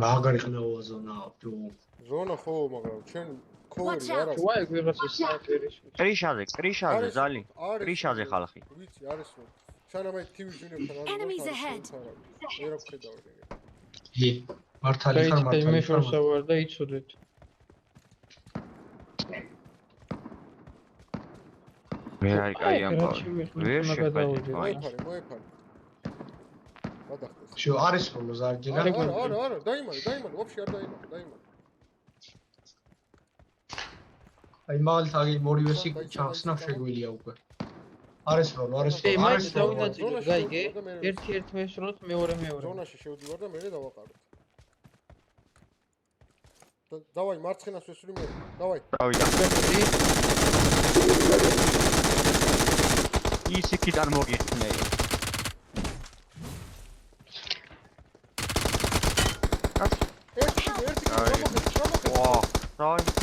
მაგარი ხნევა ზონა თუ ზონა ხო, მაგრამ ჩვენ ქოვერი არ აქვს. ვაი ვიღაცა სნაიპერის. კრიშაზე ზალი. კრიშაზე ხალხი. ვიცი, არის რომ სანამ აი TV ჟუნებთან არის. Enemies ahead. ვერ აღხედავ რეგე. ი მართალი ხარ მე მართალი შორსა ვარ და იცოდეთ. მე არ კაი ამბავი. ვერ შეხედე. მოეფარე. გადახდეს. შო არის ხოლმე ზარჯი რა არა, დაიმალე, ვაფშე არ დაიმალე. აი მალთაგი მორივესი ჩახსნავ შეგვილია უკვე არის რომ მაინც დავინაწილოთ გაიგე ერთ მესროთ მეორე ზონაში შევდივარ და მე დავაყაროთ დავაი მარცხენას ვესვრი მე დავაი დავიდა ის იქიდან მოგიხსნე ერთი ვა დავაი